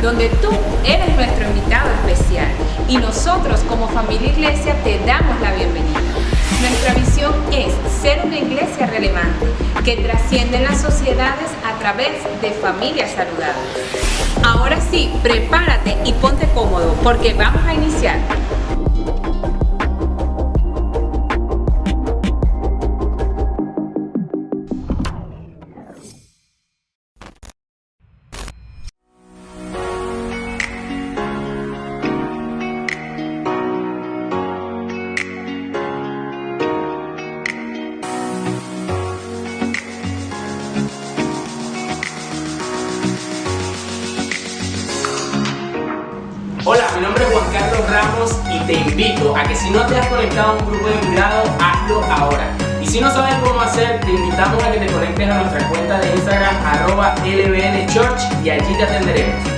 donde tú eres nuestro invitado especial y nosotros como familia iglesia te damos la bienvenida. Nuestra visión es ser una iglesia relevante que trasciende en las sociedades a través de familias saludables. Ahora sí, prepárate y ponte cómodo porque vamos a iniciar. Hola, mi nombre es Juan Carlos Ramos y te invito a que si no te has conectado a un grupo de cuidado, hazlo ahora. Y si no sabes cómo hacer, te invitamos a que te conectes a nuestra cuenta de Instagram @lbnchurch y allí te atenderemos.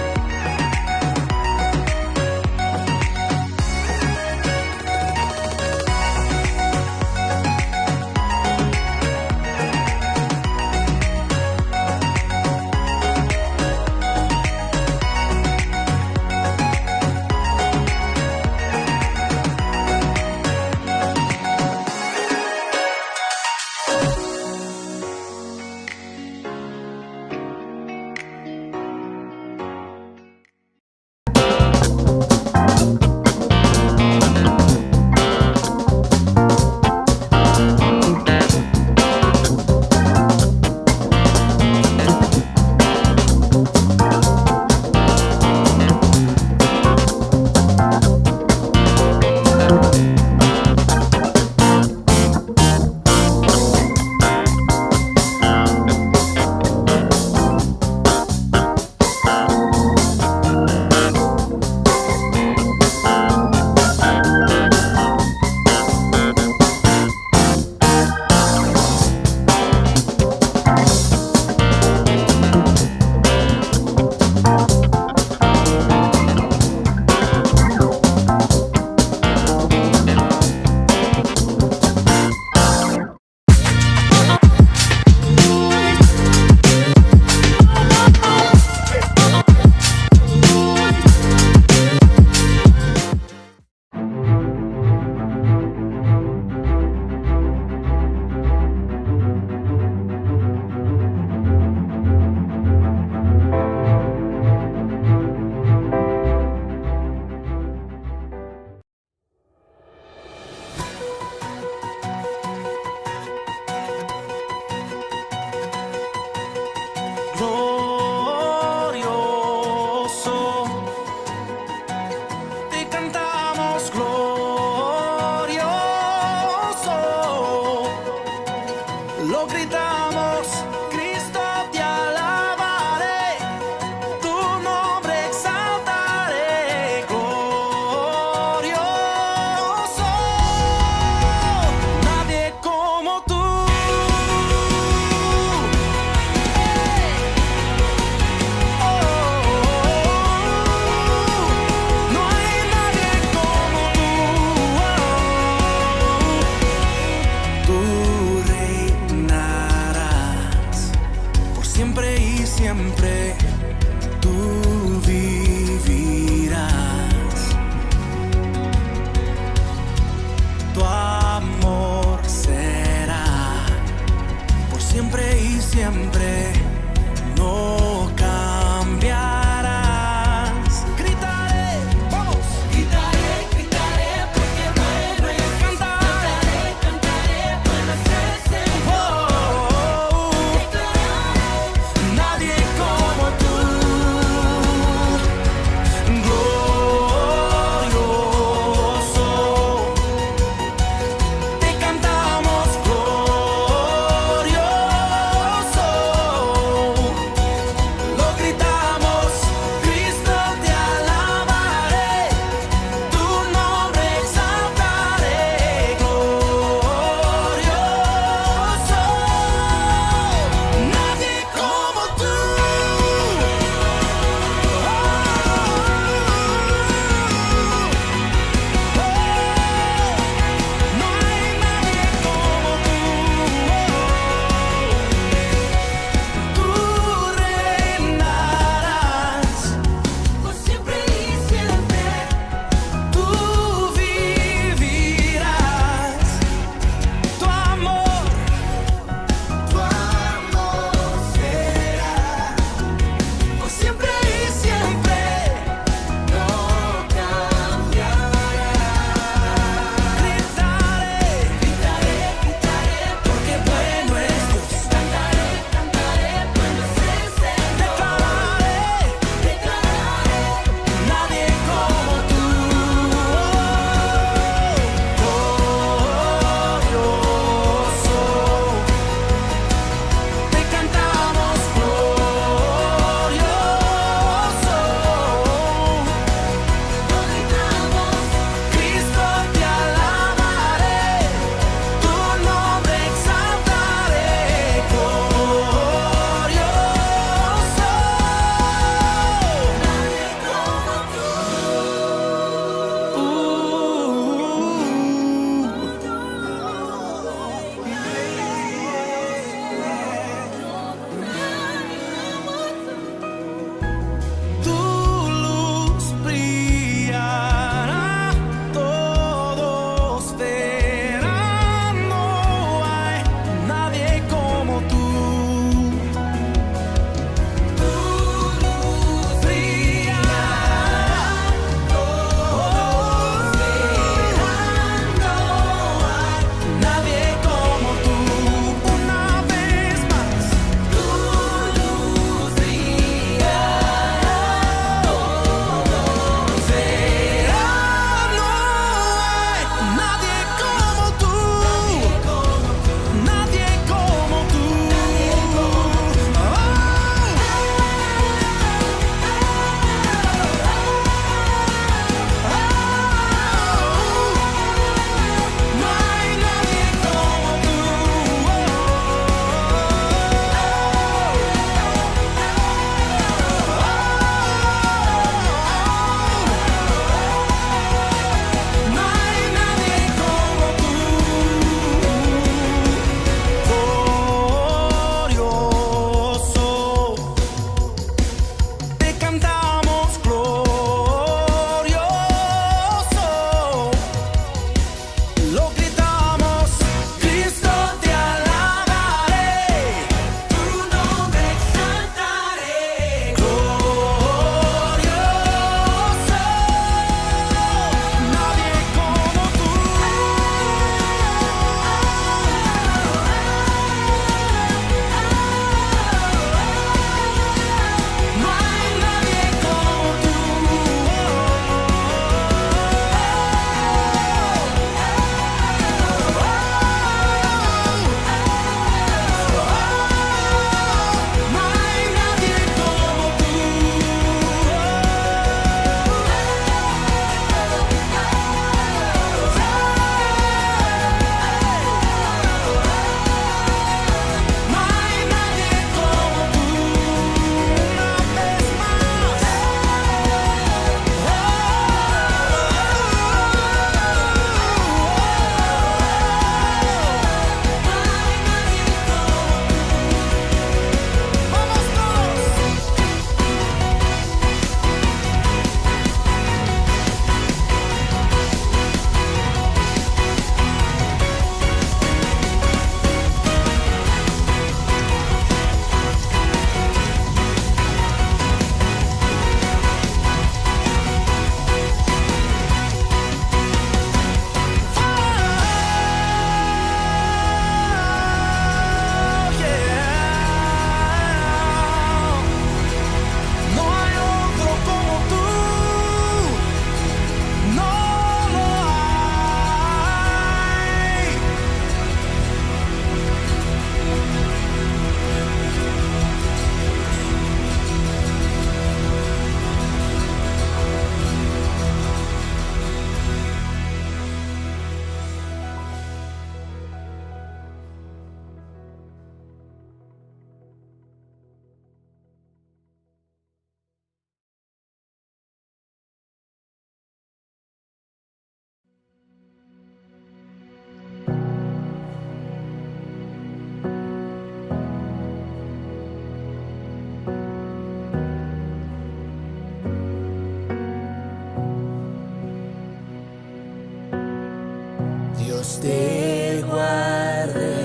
Dios te guarde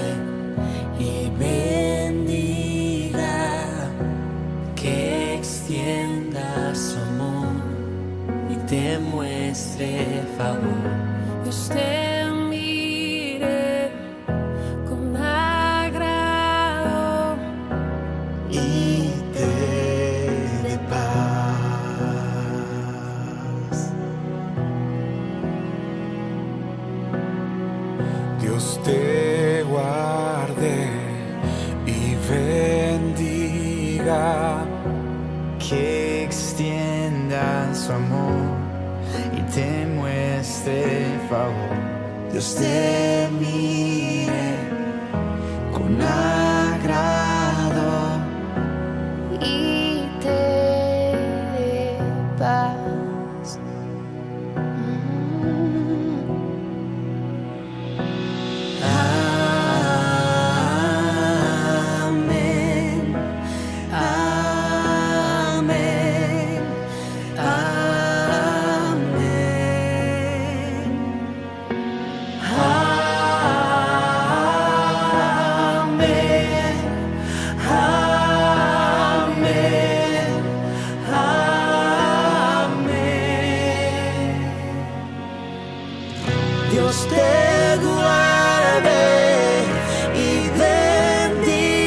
y bendiga, que extienda su amor y te muestre favor. Dios te mire con agrado Y te dé paz. Dios te guarde y bendiga, que extienda su amor y te muestre favor. Dios te mire con agrado y te dé paz. Amén, amén, amén, amén, amén, amén. Dios te guarde y bendiga,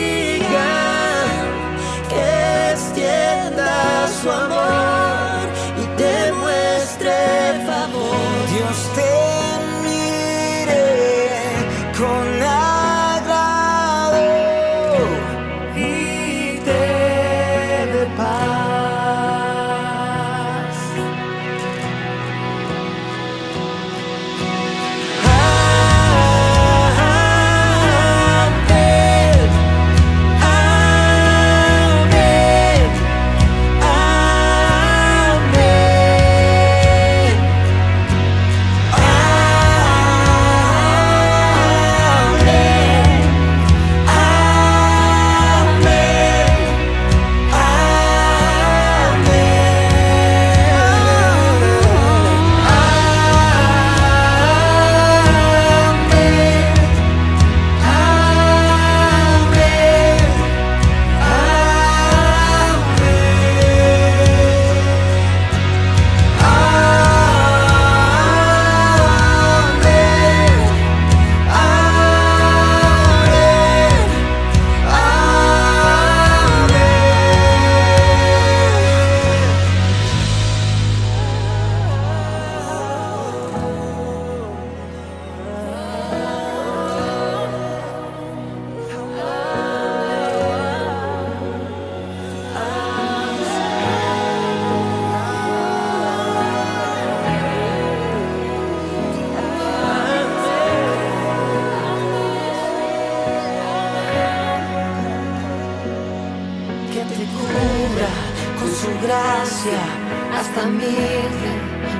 que extienda su amor y te muestre favor. Dios te mire con agrado y te dé paz. Amén, amén, amén, que te cubra con su gracia hasta 1000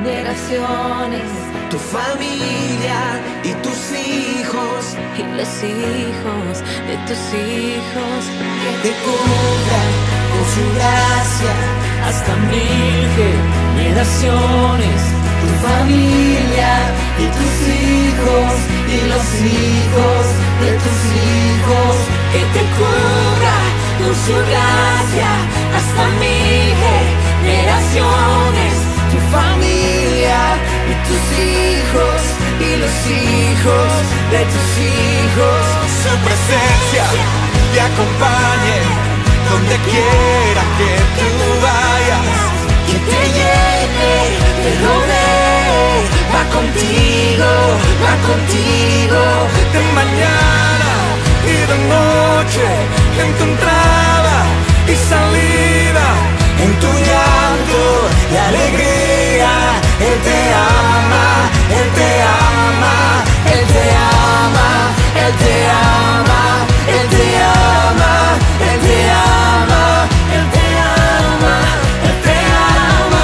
generaciones, tu familia y tus hijos y los hijos de tus hijos. que te cubra con su gracia Hasta 1000 generaciones, tu familia y tus hijos y los hijos de tus hijos, que te cubra con su gracia hasta 1000 generaciones, tu familia y tus hijos y los hijos de tus hijos. Su presencia te acompañe donde quiera que tú vayas, que te llene, te rodee, va contigo, de mañana y de noche, en tu entrada y salida, en tu llanto y alegría. Él te ama, Él te ama, Él te ama, Él te ama, Él te ama, Él te ama, Él te ama, Él te ama, Él te ama.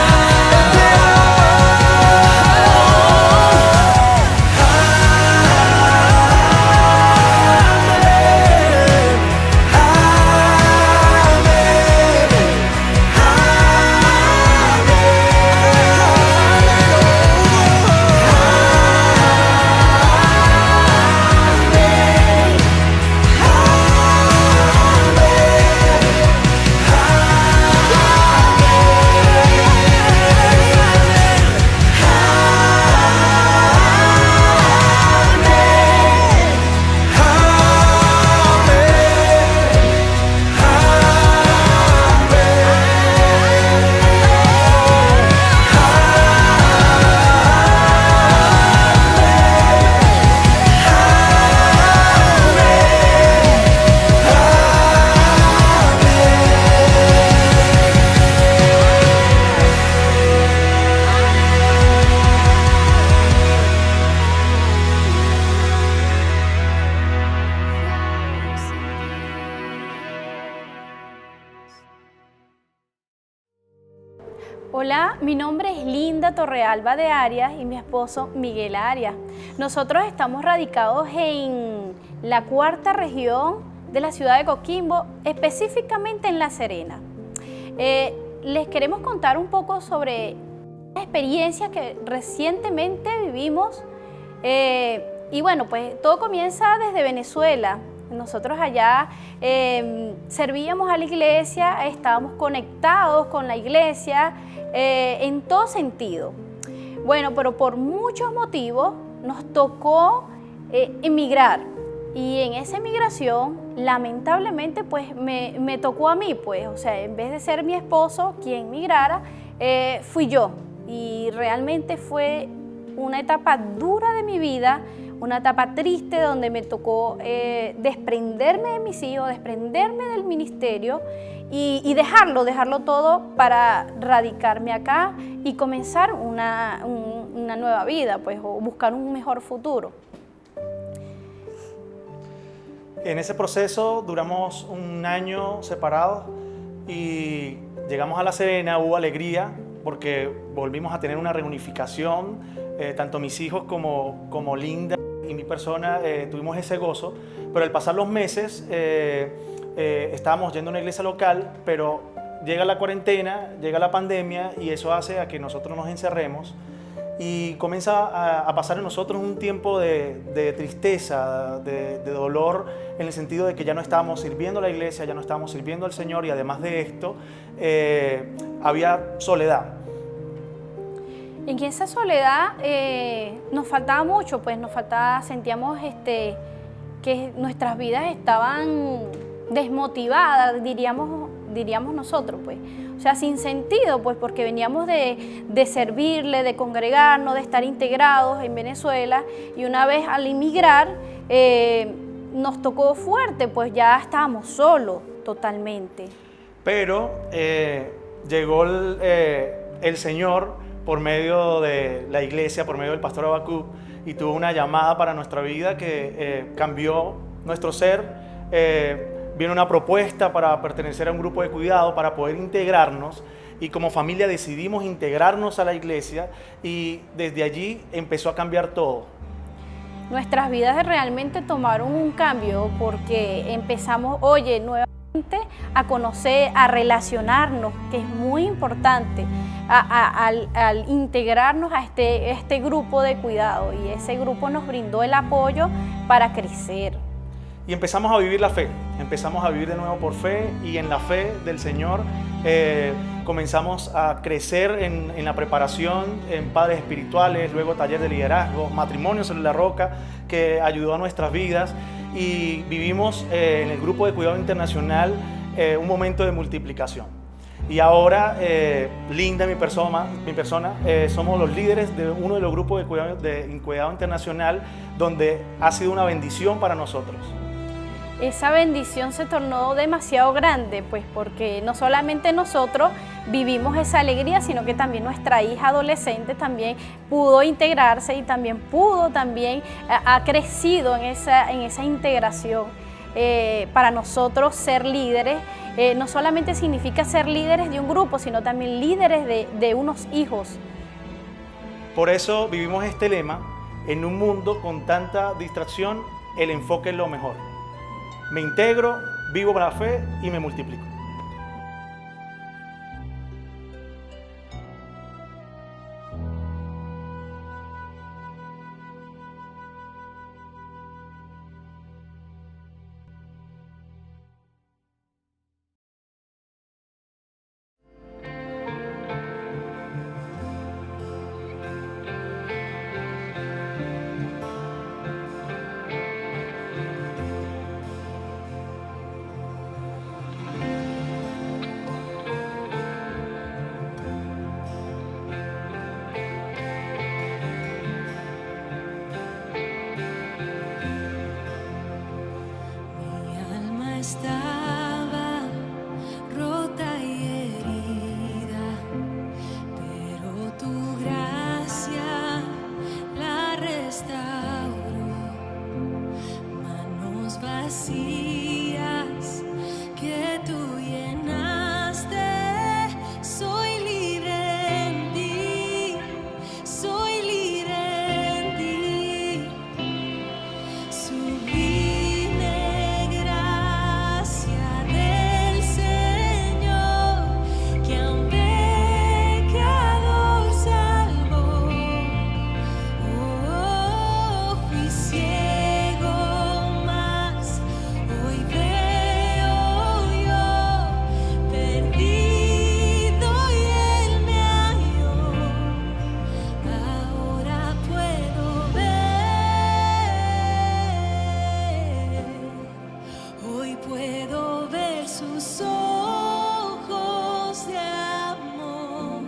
Hola, mi nombre es Linda Torrealba de Arias y mi esposo Miguel Arias. Nosotros estamos radicados en la cuarta región de la ciudad de Coquimbo, específicamente en La Serena. Les queremos contar un poco sobre las experiencias que recientemente vivimos. Y bueno, pues todo comienza desde Venezuela. Nosotros allá servíamos a la iglesia, estábamos conectados con la iglesia en todo sentido. Bueno, pero por muchos motivos nos tocó emigrar. Y en esa emigración, lamentablemente, pues me tocó a mí, pues, o sea, en vez de ser mi esposo quien migrara, fui yo. Y realmente fue una etapa dura de mi vida, una etapa triste donde me tocó desprenderme de mis hijos, desprenderme del ministerio y dejarlo todo para radicarme acá y comenzar una nueva vida, pues, o buscar un mejor futuro. En ese proceso duramos un año separados y llegamos a La Serena, hubo alegría porque volvimos a tener una reunificación, tanto mis hijos como Linda y mi persona tuvimos ese gozo, pero al pasar los meses estábamos yendo a una iglesia local, pero llega la cuarentena, llega la pandemia y eso hace a que nosotros nos encerremos y comienza a pasar en nosotros un tiempo de tristeza, de dolor, en el sentido de que ya no estábamos sirviendo a la iglesia, ya no estábamos sirviendo al Señor y además de esto había soledad. En esa soledad nos faltaba mucho, pues sentíamos que nuestras vidas estaban desmotivadas, diríamos nosotros, pues. O sea, sin sentido, pues, porque veníamos de servirle, de congregarnos, de estar integrados en Venezuela, y una vez al emigrar nos tocó fuerte, pues ya estábamos solos totalmente. Pero llegó el Señor por medio de la iglesia, por medio del pastor Habacuc, y tuvo una llamada para nuestra vida que cambió nuestro ser. Viene una propuesta para pertenecer a un grupo de cuidado, para poder integrarnos, y como familia decidimos integrarnos a la iglesia y desde allí empezó a cambiar todo. Nuestras vidas realmente tomaron un cambio porque empezamos, nuevamente a conocer, a relacionarnos, que es muy importante, al integrarnos a este grupo de cuidado, y ese grupo nos brindó el apoyo para crecer. Y empezamos a vivir la fe, empezamos a vivir de nuevo por fe, y en la fe del Señor comenzamos a crecer en la preparación, en padres espirituales, luego taller de liderazgo, matrimonio sobre la roca, que ayudó a nuestras vidas, y vivimos en el grupo de cuidado internacional un momento de multiplicación. Y ahora Linda, mi persona, somos los líderes de uno de los grupos de cuidado internacional, donde ha sido una bendición para nosotros. Esa bendición se tornó demasiado grande, pues, porque no solamente nosotros vivimos esa alegría, sino que también nuestra hija adolescente también pudo integrarse y también ha crecido en esa integración. Para nosotros ser líderes no solamente significa ser líderes de un grupo, sino también líderes de unos hijos. Por eso vivimos este lema: en un mundo con tanta distracción, el enfoque es lo mejor. Me integro, vivo para la fe y me multiplico. Estaba rota y herida, pero tu gracia la restauró. Manos vacías que tú llenaste, soy libre puedo ver sus ojos de amor,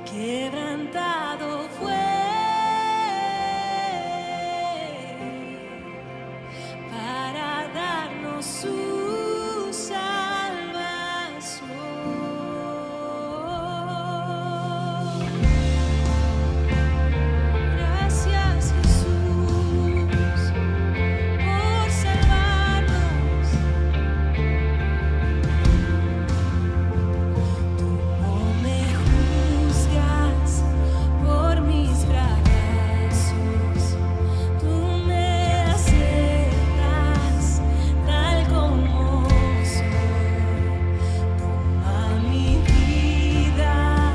quebrantado fue para darnos su salvación. Gracias, Jesús, por salvarnos. Tú no me juzgas por mis fracasos, tú me aceptas tal como soy. Toma mi vida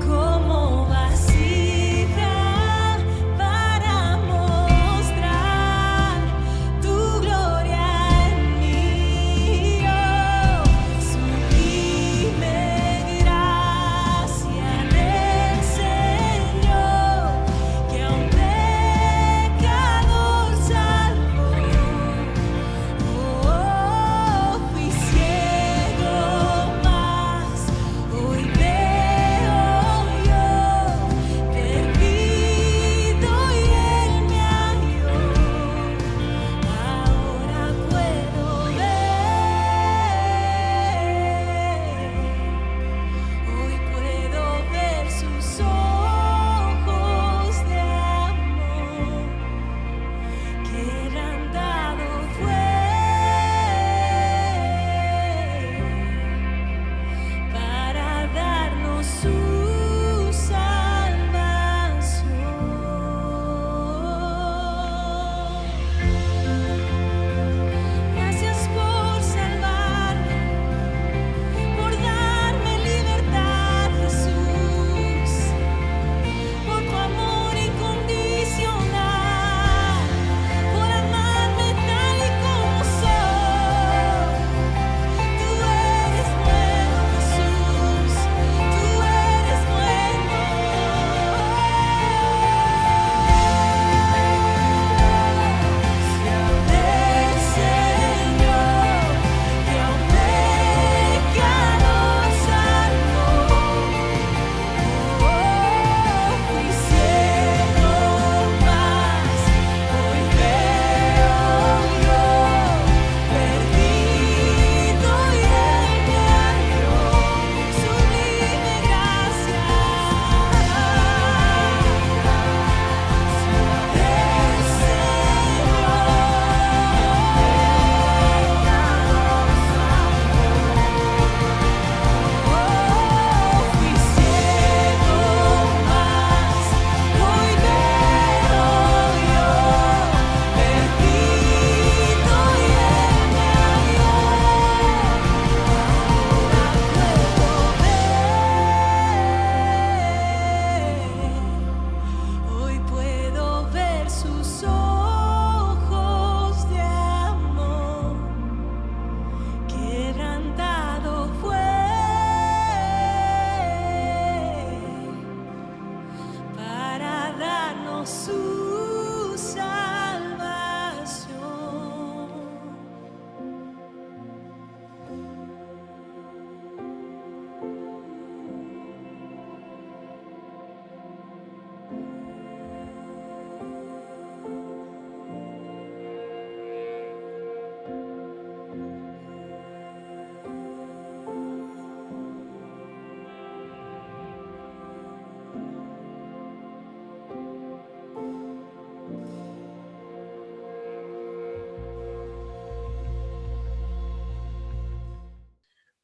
como vasija para mostrar tu gloria en mí. Oh, sublime gracia del Señor, que a un pecador salvó. Oh, fui ciego, mas hoy veo yo, perdido y Él me halló. Ahora puedo hoy puedo ver sus ojos de amor, quebrantado fue para darnos su salvación. Gracias por salvarme, por darme libertad, Jesús, por tu amor incondicional, por amarme tal y como soy. Tú eres bueno, Jesús, tú eres bueno. Del Señor, que a un pecador salvó. Oh, fui ciego, mas hoy veo yo, perdido y Él me halló. Sublime gracia del fui ciego, mas hoy veo yo, perdido y Él me halló. Hoy puedo ver sus ojos de amor, quebrantado fue para darnos su salvación.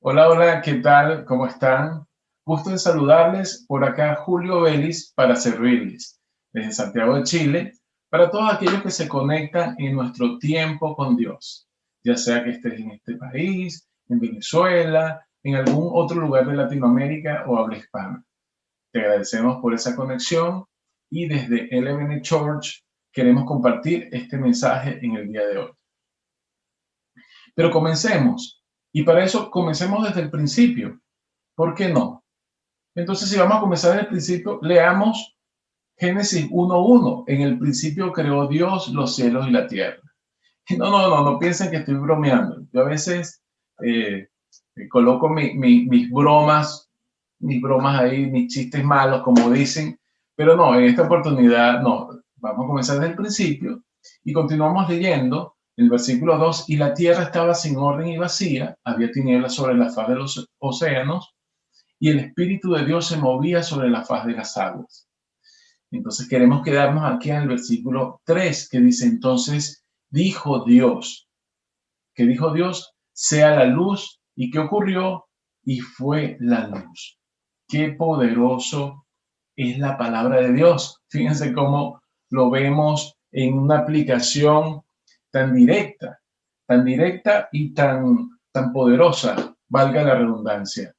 Hola, hola, ¿qué tal? ¿Cómo están? Gusto en saludarles. Por acá Julio Vélez para servirles desde Santiago de Chile para todos aquellos que se conectan en nuestro tiempo con Dios, ya sea que estés en este país, en Venezuela, en algún otro lugar de Latinoamérica o habla hispana. Te agradecemos por esa conexión y desde LBN Church queremos compartir este mensaje en el día de hoy. Pero comencemos. Y para eso comencemos desde el principio. ¿Por qué no? Entonces, si vamos a comenzar desde el principio, leamos Génesis 1:1. En el principio creó Dios los cielos y la tierra. No piensen que estoy bromeando. Yo a veces coloco mis bromas ahí, mis chistes malos, como dicen, pero no, en esta oportunidad no. Vamos a comenzar desde el principio y continuamos leyendo el versículo 2. Y la tierra estaba sin orden y vacía, había tinieblas sobre la faz de los océanos, y el Espíritu de Dios se movía sobre la faz de las aguas. Entonces queremos quedarnos aquí en el versículo 3, que dice: entonces dijo Dios, que dijo Dios, sea la luz. ¿Y qué ocurrió? Y fue la luz. Qué poderoso es la palabra de Dios. Fíjense cómo lo vemos en una aplicación tan directa y tan poderosa, valga la redundancia.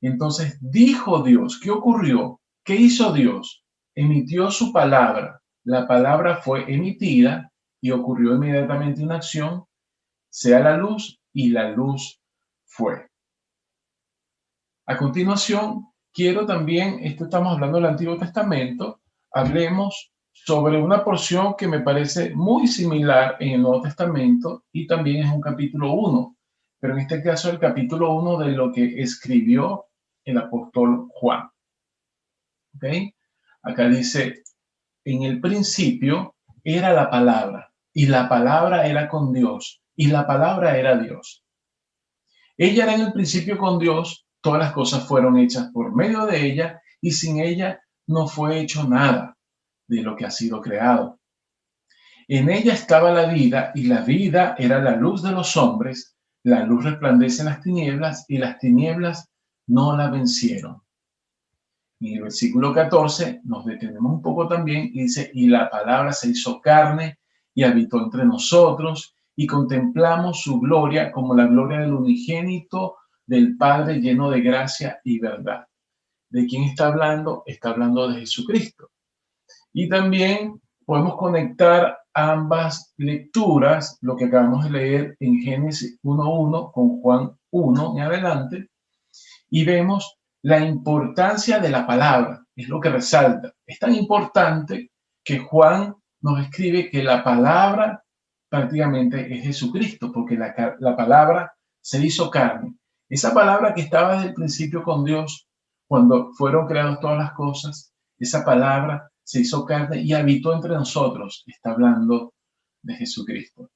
Entonces dijo Dios, ¿qué ocurrió? ¿Qué hizo Dios? Emitió su palabra. La palabra fue emitida y ocurrió inmediatamente una acción, sea la luz, y la luz fue. A continuación, quiero también, esto estamos hablando del Antiguo Testamento, hablemos sobre una porción que me parece muy similar en el Nuevo Testamento y también es un capítulo 1, pero en este caso el capítulo 1 de lo que escribió el apóstol Juan. ¿Ok? Acá dice: en el principio era la palabra, y la palabra era con Dios, y la palabra era Dios. Ella era en el principio con Dios, todas las cosas fueron hechas por medio de ella, y sin ella no fue hecho nada de lo que ha sido creado. En ella estaba la vida, y la vida era la luz de los hombres. La luz resplandece en las tinieblas, y las tinieblas no la vencieron. En el versículo 14 nos detenemos un poco también y dice: y la palabra se hizo carne y habitó entre nosotros, y contemplamos su gloria como la gloria del unigénito del Padre, lleno de gracia y verdad. ¿De quién está hablando? Está hablando de Jesucristo. Y también podemos conectar ambas lecturas, lo que acabamos de leer en Génesis 1:1 con Juan 1 en adelante, y vemos la importancia de la palabra, es lo que resalta. Es tan importante que Juan nos escribe que la palabra prácticamente es Jesucristo, porque la palabra se hizo carne. Esa palabra que estaba desde el principio con Dios, cuando fueron creadas todas las cosas, esa palabra se hizo carne y habitó entre nosotros. Está hablando de Jesucristo.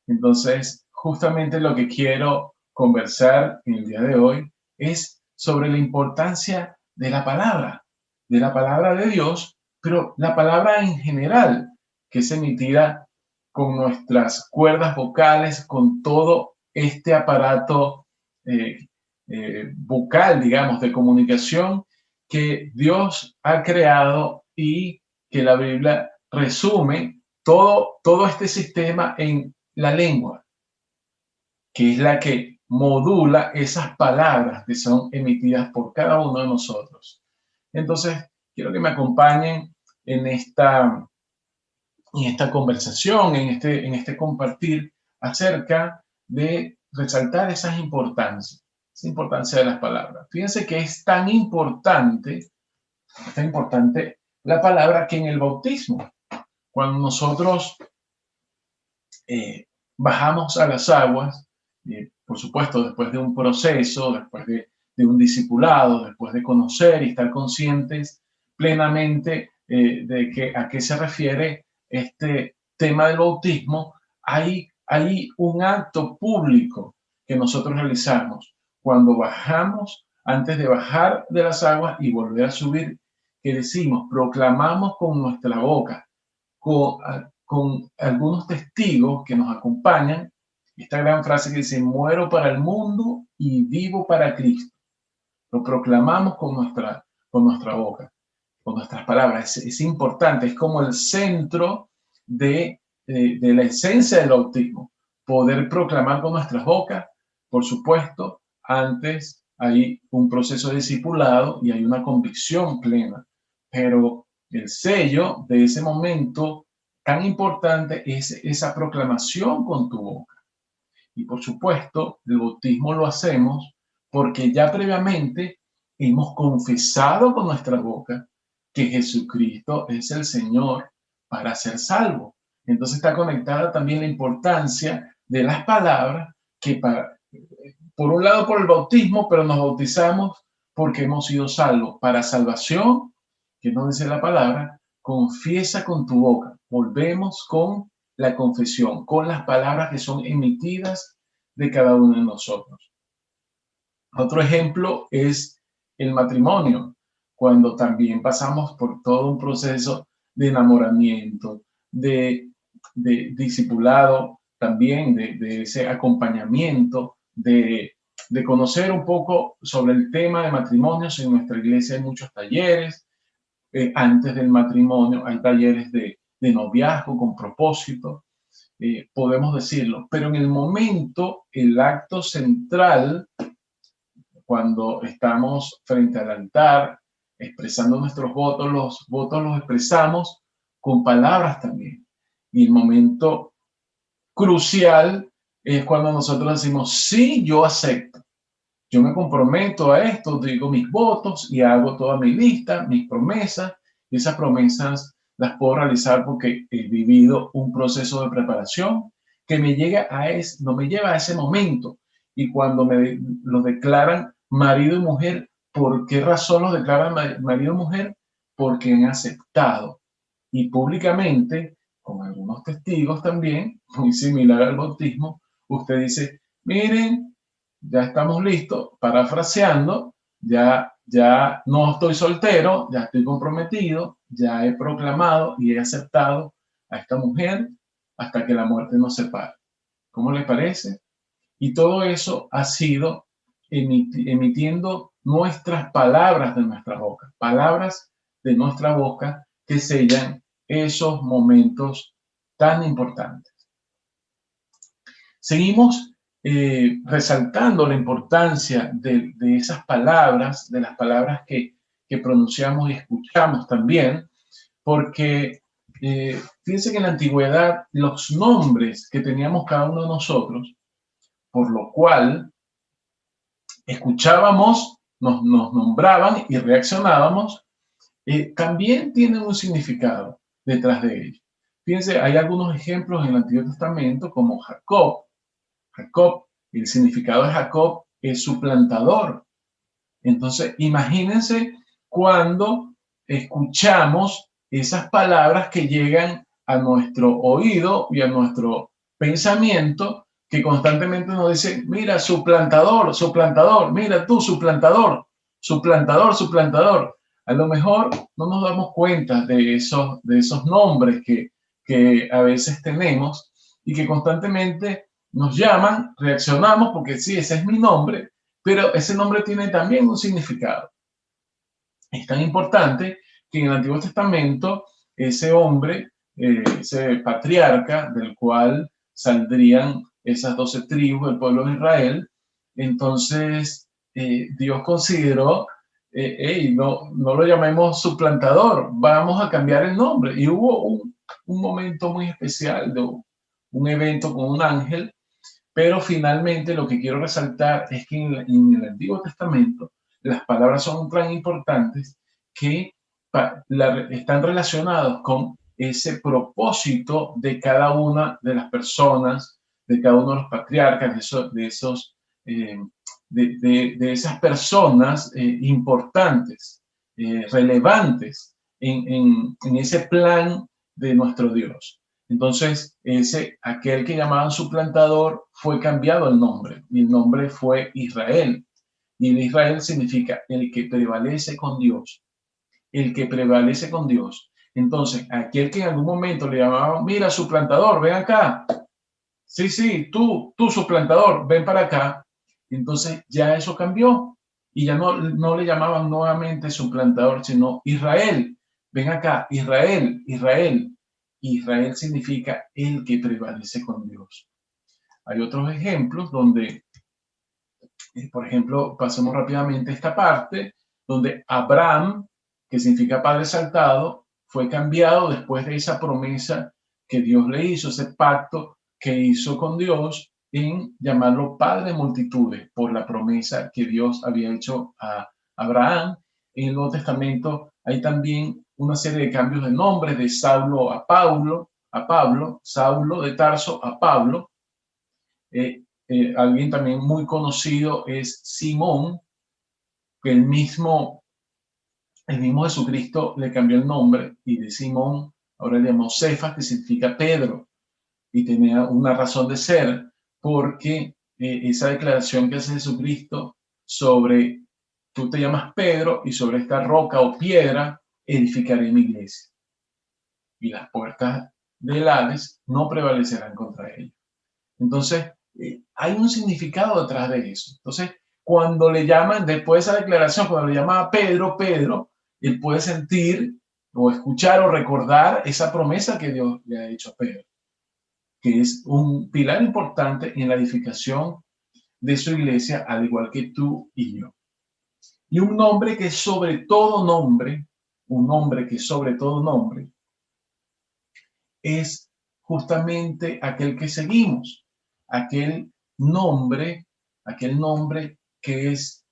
Entonces, justamente lo que quiero conversar en el día de hoy es sobre la importancia de la palabra de Dios, pero la palabra en general, que es emitida con nuestras cuerdas vocales, con todo este aparato vocal, digamos, de comunicación que Dios ha creado y que la Biblia resume todo este sistema en la lengua, que es la que modula esas palabras que son emitidas por cada uno de nosotros. Entonces, quiero que me acompañen en esta conversación, en este compartir acerca de resaltar esa importancia de las palabras. Fíjense que es tan importante la palabra que en el bautismo, cuando nosotros bajamos a las aguas, por supuesto, después de un proceso, después de un discipulado, después de conocer y estar conscientes plenamente de a qué se refiere este tema del bautismo, hay un acto público que nosotros realizamos cuando bajamos, antes de bajar de las aguas y volver a subir, que decimos, proclamamos con nuestra boca, con algunos testigos que nos acompañan, esta gran frase que dice: muero para el mundo y vivo para Cristo. Lo proclamamos con nuestra boca, con nuestras palabras. Es importante, es como el centro de la esencia del bautismo, poder proclamar con nuestras bocas. Por supuesto, antes hay un proceso de discipulado y hay una convicción plena, pero el sello de ese momento tan importante es esa proclamación con tu boca. Y por supuesto, el bautismo lo hacemos porque ya previamente hemos confesado con nuestra boca que Jesucristo es el Señor para ser salvo. Entonces está conectada también la importancia de las palabras que por un lado por el bautismo, pero nos bautizamos porque hemos sido salvos. Para salvación, que nos dice la palabra, confiesa con tu boca. Volvemos con la confesión, con las palabras que son emitidas de cada uno de nosotros. Otro ejemplo es el matrimonio, cuando también pasamos por todo un proceso de enamoramiento, de discipulado, también de ese acompañamiento, de conocer un poco sobre el tema de matrimonios. En nuestra iglesia hay muchos talleres. Antes del matrimonio hay talleres de noviazgo con propósito, podemos decirlo. Pero en el momento, el acto central, cuando estamos frente al altar, expresando nuestros votos los expresamos con palabras también. Y el momento crucial es cuando nosotros decimos, sí, yo acepto. Yo me comprometo a esto, digo mis votos y hago toda mi lista, mis promesas. Y esas promesas las puedo realizar porque he vivido un proceso de preparación que me lleva a ese momento. Y cuando me lo declaran marido y mujer, ¿por qué razón lo declaran marido y mujer? Porque han aceptado. Y públicamente, con algunos testigos también, muy similar al bautismo, usted dice, miren, ya estamos listos, parafraseando, ya no estoy soltero, ya estoy comprometido, ya he proclamado y he aceptado a esta mujer hasta que la muerte nos separe. ¿Cómo le parece? Y todo eso ha sido emitiendo nuestras palabras de nuestra boca, palabras de nuestra boca que sellan esos momentos tan importantes. Seguimos resaltando la importancia de esas palabras, de las palabras que pronunciamos y escuchamos también, porque fíjense que en la antigüedad los nombres que teníamos cada uno de nosotros, por lo cual escuchábamos, nos nombraban y reaccionábamos, también tienen un significado detrás de ello. Fíjense, hay algunos ejemplos en el Antiguo Testamento como Jacob. Jacob, el significado de Jacob es suplantador. Entonces, imagínense cuando escuchamos esas palabras que llegan a nuestro oído y a nuestro pensamiento, que constantemente nos dicen, mira, suplantador, suplantador, mira tú, suplantador, suplantador, suplantador. A lo mejor no nos damos cuenta de esos nombres que a veces tenemos y que constantemente nos llaman, reaccionamos porque sí, ese es mi nombre, pero ese nombre tiene también un significado. Es tan importante que en el Antiguo Testamento ese hombre, ese patriarca del cual saldrían esas 12 tribus del pueblo de Israel, entonces Dios consideró, no lo llamemos suplantador, vamos a cambiar el nombre. Y hubo un momento muy especial de un evento con un ángel. Pero finalmente lo que quiero resaltar es que en el Antiguo Testamento las palabras son tan importantes que están relacionados con ese propósito de cada una de las personas, de cada uno de los patriarcas, de esas personas importantes, relevantes en ese plan de nuestro Dios. Entonces, aquel que llamaban suplantador fue cambiado el nombre, y el nombre fue Israel. Y el Israel significa el que prevalece con Dios. El que prevalece con Dios. Entonces, aquel que en algún momento le llamaban, mira, suplantador, ven acá. Sí, tú suplantador, ven para acá. Entonces, ya eso cambió. Y ya no le llamaban nuevamente suplantador, sino Israel. Ven acá, Israel, Israel. Israel significa el que prevalece con Dios. Hay otros ejemplos donde, por ejemplo, pasemos rápidamente esta parte, donde Abraham, que significa padre exaltado, fue cambiado después de esa promesa que Dios le hizo, ese pacto que hizo con Dios en llamarlo padre de multitudes por la promesa que Dios había hecho a Abraham. En el Nuevo Testamento hay también una serie de cambios de nombres, de Saulo a Paulo, a Pablo, Saulo de Tarso a Pablo. Alguien también muy conocido es Simón, que el mismo Jesucristo le cambió el nombre y de Simón ahora le llamó Cefas, que significa Pedro, y tenía una razón de ser, porque esa declaración que hace Jesucristo sobre tú te llamas Pedro y sobre esta roca o piedra edificaré mi iglesia y las puertas del Hades no prevalecerán contra ella. Entonces, hay un significado detrás de eso. Entonces, cuando le llaman, después de esa declaración, cuando le llama a Pedro, Pedro, él puede sentir o escuchar o recordar esa promesa que Dios le ha hecho a Pedro, que es un pilar importante en la edificación de su iglesia, al igual que tú y yo. Y un nombre que sobre todo nombre, un nombre que sobre todo nombre, es justamente aquel que seguimos, aquel nombre que es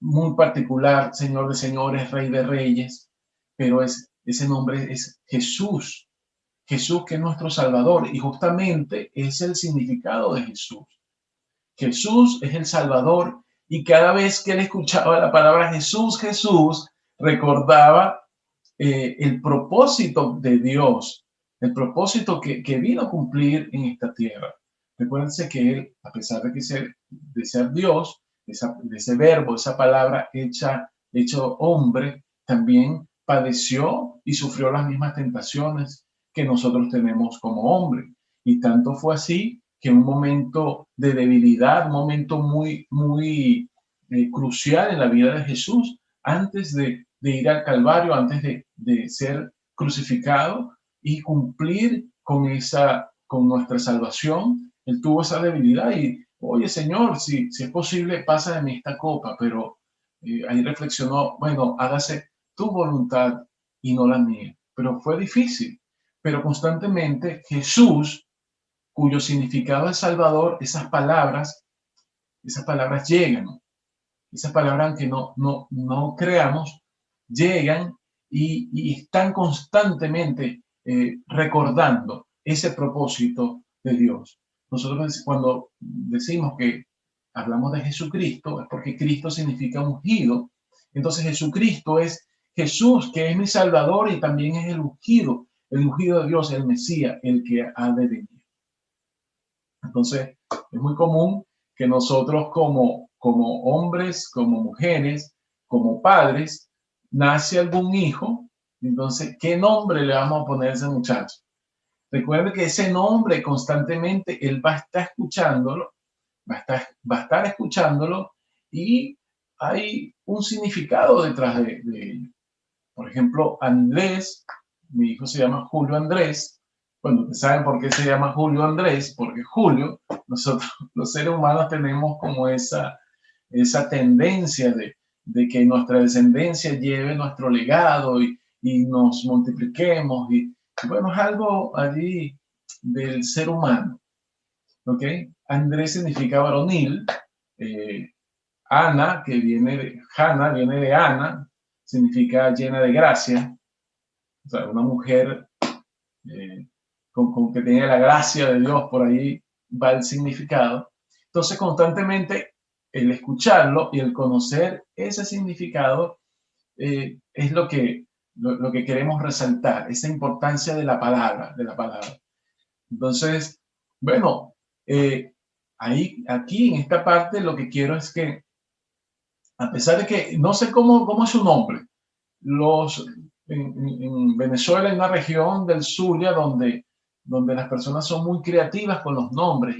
muy particular, Señor de señores, Rey de reyes, pero ese nombre es Jesús. Jesús, que es nuestro Salvador, y justamente es el significado de Jesús. Jesús es el Salvador, y cada vez que él escuchaba la palabra Jesús, Jesús, recordaba el propósito de Dios, el propósito que vino a cumplir en esta tierra. Recuérdense que él, a pesar de ser Dios, de ese verbo, esa palabra hecho hombre, también padeció y sufrió las mismas tentaciones que nosotros tenemos como hombre. Y tanto fue así que en un momento de debilidad, un momento muy crucial en la vida de Jesús, antes de ir al Calvario, antes de ser crucificado y cumplir con nuestra salvación, él tuvo esa debilidad y, oye Señor, si es posible, pasa de mí esta copa, pero ahí reflexionó, bueno, hágase tu voluntad y no la mía. Pero fue difícil, pero constantemente Jesús, cuyo significado es Salvador, esas palabras llegan. Esas palabras, aunque no creamos, llegan y están constantemente recordando ese propósito de Dios. Nosotros cuando decimos que hablamos de Jesucristo es porque Cristo significa ungido. Entonces Jesucristo es Jesús, que es mi Salvador y también es el ungido de Dios, el Mesías, el que ha de venir. Entonces es muy común que nosotros como hombres, como mujeres, como padres, nace algún hijo, entonces, ¿qué nombre le vamos a poner a ese muchacho? Recuerde que ese nombre constantemente él va a estar escuchándolo, va a estar escuchándolo y hay un significado detrás de ello. Por ejemplo, Andrés, mi hijo se llama Julio Andrés. Bueno, ¿saben por qué se llama Julio Andrés? Porque Julio, nosotros los seres humanos tenemos como esa tendencia de que nuestra descendencia lleve nuestro legado y nos multipliquemos. Y bueno, es algo allí del ser humano. ¿Ok? Andrés significa varonil. Ana, que viene de Hanna, viene de Ana, significa llena de gracia. O sea, una mujer con que tiene la gracia de Dios, por ahí va el significado. Entonces, constantemente, el escucharlo y el conocer ese significado es lo que queremos resaltar, esa importancia de la palabra. Entonces, bueno, aquí en esta parte lo que quiero es que, a pesar de que no sé cómo es su nombre, en Venezuela hay una región del Zulia donde las personas son muy creativas con los nombres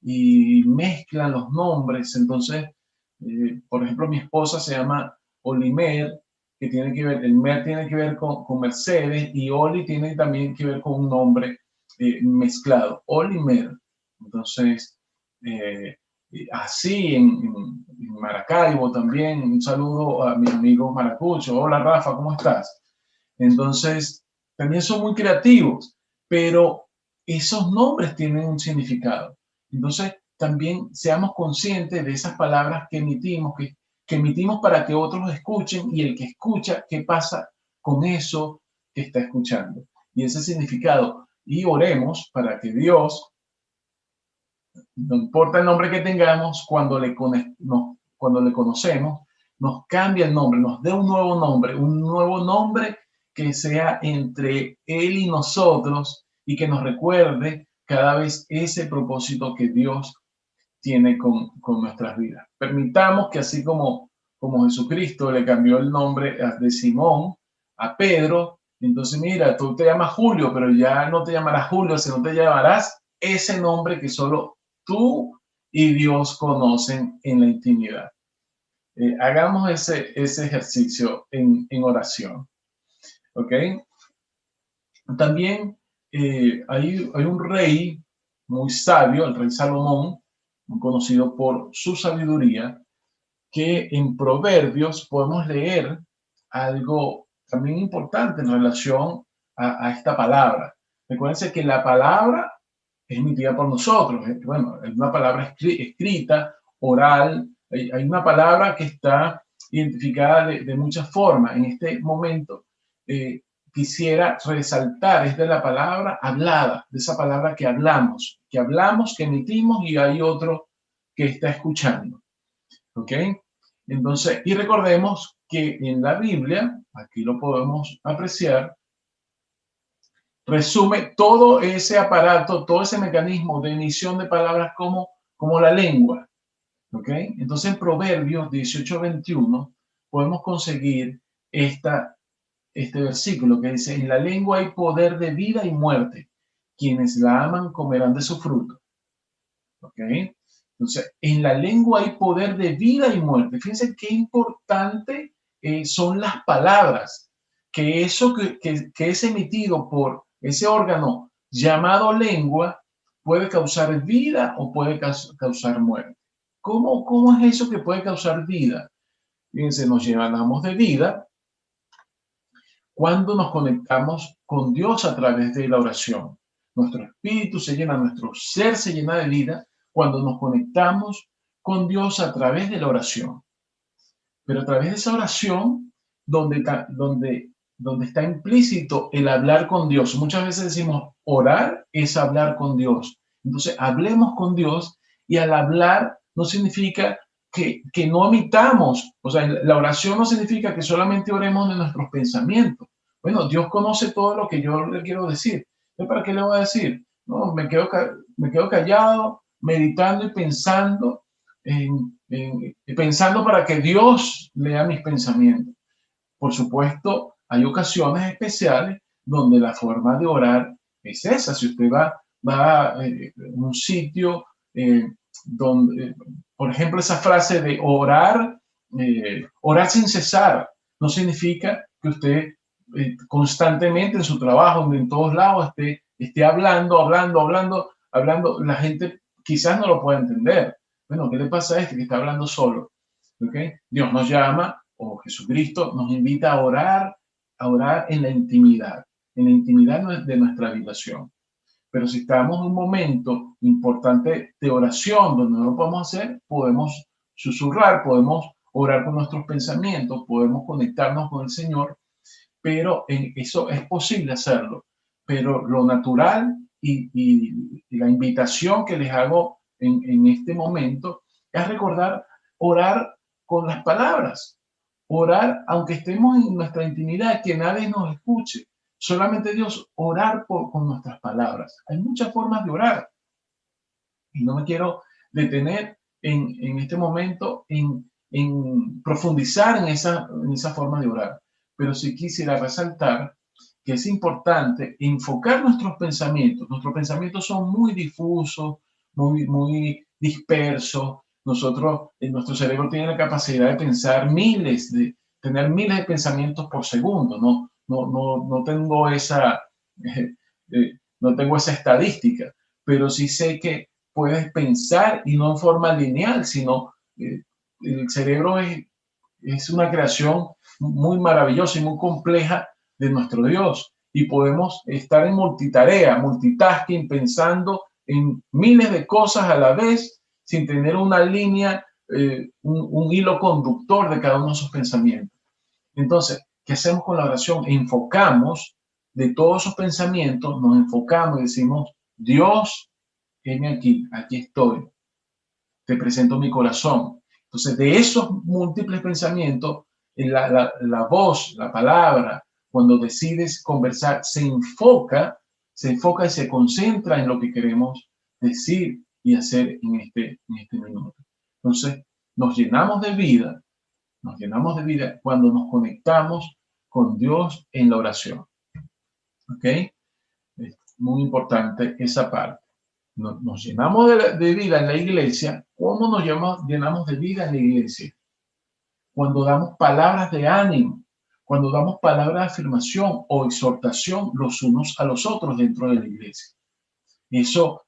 y mezclan los nombres. Entonces, por ejemplo, mi esposa se llama Olimer, que tiene que ver, el Mer tiene que ver con Mercedes y Oli tiene también que ver con un nombre mezclado, Olimer. Entonces, así en Maracaibo también, un saludo a mis amigos maracuchos. Hola Rafa, ¿cómo estás? Entonces, también son muy creativos, pero esos nombres tienen un significado. Entonces, también seamos conscientes de esas palabras que emitimos para que otros escuchen y el que escucha, ¿qué pasa con eso que está escuchando? Y ese significado, y oremos para que Dios, no importa el nombre que tengamos, cuando le conocemos, nos cambie el nombre, nos dé un nuevo nombre que sea entre Él y nosotros y que nos recuerde cada vez ese propósito que Dios tiene con nuestras vidas. Permitamos que así como Jesucristo le cambió el nombre de Simón a Pedro, entonces mira, tú te llamas Julio, pero ya no te llamarás Julio, sino te llamarás ese nombre que solo tú y Dios conocen en la intimidad. Hagamos ese ejercicio en oración. ¿Ok? También hay un rey muy sabio, el rey Salomón, muy conocido por su sabiduría, que en Proverbios podemos leer algo también importante en relación a esta palabra. Recuérdense que la palabra es emitida por nosotros. Bueno, es una palabra escrita, oral. Hay una palabra que está identificada de muchas formas. En este momento quisiera resaltar, es de la palabra hablada, de esa palabra que hablamos, que emitimos y hay otro que está escuchando. ¿Ok? Entonces, y recordemos que en la Biblia, aquí lo podemos apreciar, resume todo ese aparato, todo ese mecanismo de emisión de palabras como la lengua. ¿Ok? Entonces, en Proverbios 18:21 podemos conseguir este versículo que dice: en la lengua hay poder de vida y muerte. Quienes la aman comerán de su fruto. ¿Ok? Entonces, en la lengua hay poder de vida y muerte. Fíjense qué importante son las palabras, que eso que es emitido por ese órgano llamado lengua puede causar vida o puede causar muerte. ¿Cómo es eso que puede causar vida? Fíjense, nos llenamos de vida cuando nos conectamos con Dios a través de la oración. Nuestro espíritu se llena, nuestro ser se llena de vida cuando nos conectamos con Dios a través de la oración. Pero a través de esa oración, donde está implícito el hablar con Dios. Muchas veces decimos, orar es hablar con Dios. Entonces, hablemos con Dios, y al hablar no significa que no omitamos. O sea, la oración no significa que solamente oremos de nuestros pensamientos. Bueno, Dios conoce todo lo que yo le quiero decir. ¿Para qué le voy a decir? No, me quedo callado, meditando y pensando, pensando para que Dios lea mis pensamientos. Por supuesto, hay ocasiones especiales donde la forma de orar es esa. Si usted va a un sitio donde, por ejemplo, esa frase de orar sin cesar, no significa que usted constantemente en su trabajo, en todos lados, esté hablando. La gente quizás no lo pueda entender. Bueno, ¿qué le pasa a este que está hablando solo? ¿Okay? Dios nos llama, o Jesucristo nos invita a orar en la intimidad de nuestra habitación. Pero si estamos en un momento importante de oración donde no lo podemos hacer, podemos susurrar, podemos orar con nuestros pensamientos, podemos conectarnos con el Señor, pero eso es posible hacerlo. Pero lo natural y la invitación que les hago en este momento es recordar orar con las palabras. Orar aunque estemos en nuestra intimidad, que nadie nos escuche. Solamente Dios, orar con nuestras palabras. Hay muchas formas de orar. Y no me quiero detener en este momento en profundizar en esa forma de orar. Pero sí quisiera resaltar que es importante enfocar nuestros pensamientos. Nuestros pensamientos son muy difusos, muy dispersos. Nuestro cerebro tiene la capacidad de pensar tener miles de pensamientos por segundo. No tengo esa estadística, pero sí sé que puedes pensar, y no en forma lineal, sino el cerebro es una creación muy maravillosa y muy compleja de nuestro Dios, y podemos estar en multitasking, pensando en miles de cosas a la vez, sin tener una línea, un hilo conductor de cada uno de esos pensamientos. Entonces, ¿qué hacemos con la oración? Enfocamos de todos esos pensamientos nos enfocamos y decimos, Dios, heme aquí, aquí estoy, te presento mi corazón. Entonces, de esos múltiples pensamientos, la voz, la palabra, cuando decides conversar, se enfoca y se concentra en lo que queremos decir y hacer en este minuto. Entonces, nos llenamos de vida cuando nos conectamos con Dios en la oración. ¿Ok? Es muy importante esa parte. Nos llenamos de vida en la iglesia. ¿Cómo nos llenamos de vida en la iglesia? Cuando damos palabras de ánimo, cuando damos palabras de afirmación o exhortación los unos a los otros dentro de la iglesia. Eso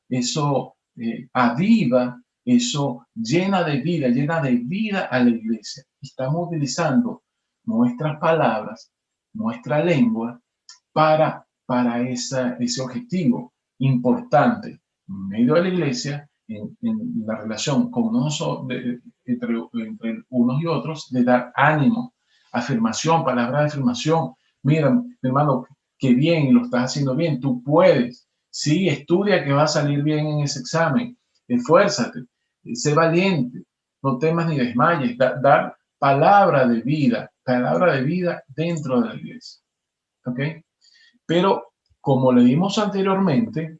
aviva, eso llena de vida a la iglesia. Estamos utilizando nuestras palabras, nuestra lengua para ese objetivo importante en medio de la iglesia, en la relación con entre unos y otros, de dar ánimo, afirmación, palabras de afirmación. Mira, mi hermano, qué bien, lo estás haciendo bien, tú puedes. Sí, estudia que va a salir bien en ese examen. Esfuérzate, sé valiente, no temas ni desmayes. Dar palabra de vida dentro de la iglesia. ¿Ok? Pero, como le dimos anteriormente,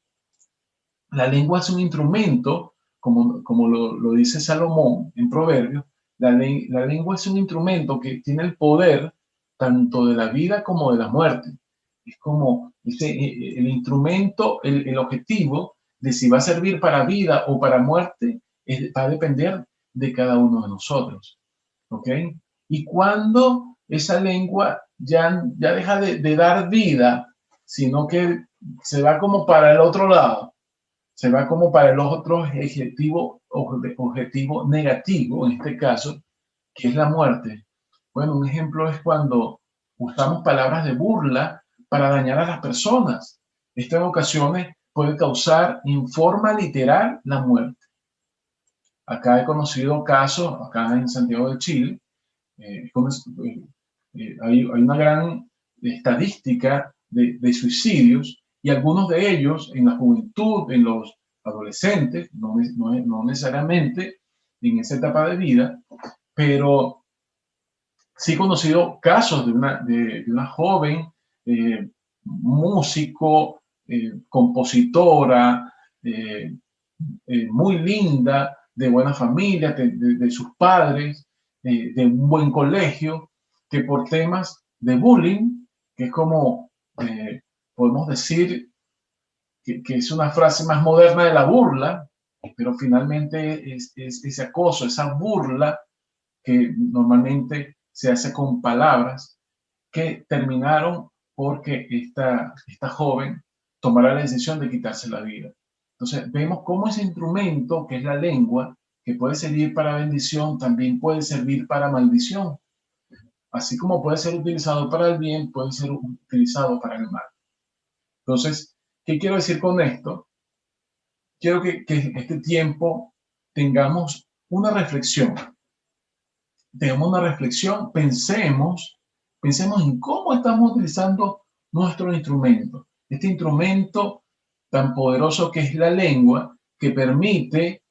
la lengua es un instrumento, como lo dice Salomón en Proverbios, la lengua es un instrumento que tiene el poder tanto de la vida como de la muerte. Es como el instrumento, el objetivo de si va a servir para vida o para muerte, va a depender de cada uno de nosotros. ¿Ok? Y cuando esa lengua ya deja de dar vida, sino que se va como para el otro lado, se va como para el otro objetivo negativo, en este caso, que es la muerte. Bueno, un ejemplo es cuando usamos palabras de burla para dañar a las personas. Esto en ocasiones puede causar en forma literal la muerte. Acá he conocido casos, acá en Santiago de Chile, hay una gran estadística de suicidios y algunos de ellos en la juventud, en los adolescentes, no necesariamente en esa etapa de vida, pero sí he conocido casos de una joven músico, compositora, muy linda, de buena familia, de sus padres, de un buen colegio, que por temas de bullying, que es como podemos decir que es una frase más moderna de la burla, pero finalmente es ese acoso, esa burla que normalmente se hace con palabras, que terminaron porque esta joven tomara la decisión de quitarse la vida. Entonces vemos cómo ese instrumento, que es la lengua, que puede servir para bendición, también puede servir para maldición. Así como puede ser utilizado para el bien, puede ser utilizado para el mal. Entonces, ¿qué quiero decir con esto? Quiero que en este tiempo tengamos una reflexión. Pensemos en cómo estamos utilizando nuestro instrumento. Este instrumento tan poderoso que es la lengua, que permite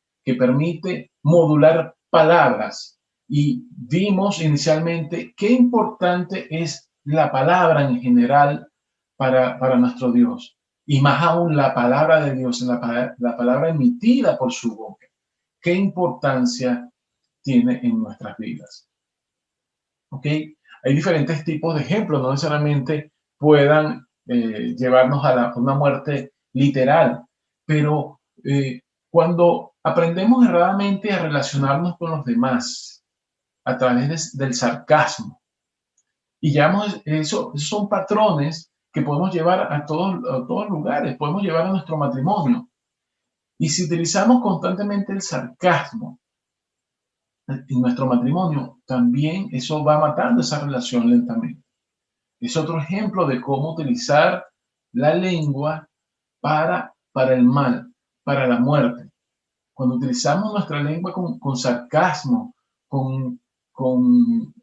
modular palabras. Y vimos inicialmente qué importante es la palabra en general para nuestro Dios. Y más aún la palabra de Dios, la palabra emitida por su boca. ¿Qué importancia tiene en nuestras vidas? ¿Ok? Hay diferentes tipos de ejemplos, no necesariamente puedan llevarnos a una muerte literal, pero cuando aprendemos erradamente a relacionarnos con los demás a través del sarcasmo, y esos son patrones que podemos llevar a todos lugares, podemos llevar a nuestro matrimonio. Y si utilizamos constantemente el sarcasmo en nuestro matrimonio, también eso va matando esa relación lentamente. Es otro ejemplo de cómo utilizar la lengua para el mal, para la muerte. Cuando utilizamos nuestra lengua con sarcasmo, con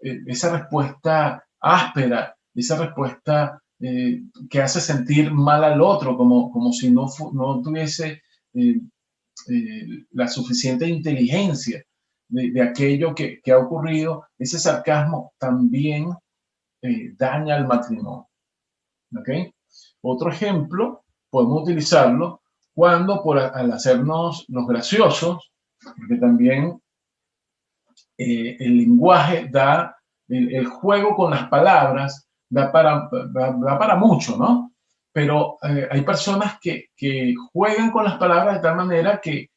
esa respuesta áspera, esa respuesta que hace sentir mal al otro, como si no tuviese la suficiente inteligencia de aquello que ha ocurrido. Ese sarcasmo también daña el matrimonio. ¿Okay? Otro ejemplo, podemos utilizarlo cuando al hacernos los graciosos, porque también el lenguaje da, el juego con las palabras da para mucho, ¿no? Pero hay personas que juegan con las palabras de tal manera que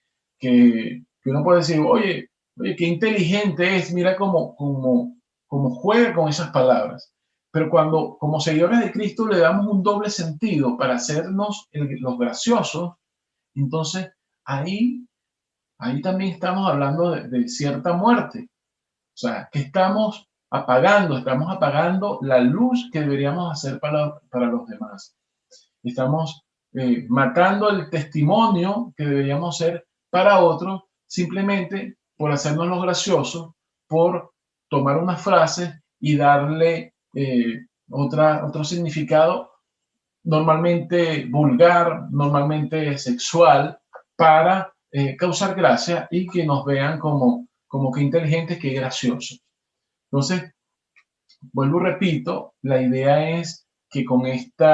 uno puede decir, oye, qué inteligente es, mira cómo juega con esas palabras. Pero cuando, como seguidores de Cristo, le damos un doble sentido para hacernos los graciosos, entonces ahí también estamos hablando de cierta muerte. O sea, que estamos apagando la luz que deberíamos hacer para los demás. Estamos matando el testimonio que deberíamos ser para otros, simplemente por hacernos los graciosos, por tomar una frase y darle otro significado normalmente vulgar, normalmente sexual, para causar gracia y que nos vean como que inteligentes, que graciosos. Entonces, vuelvo y repito, la idea es que con este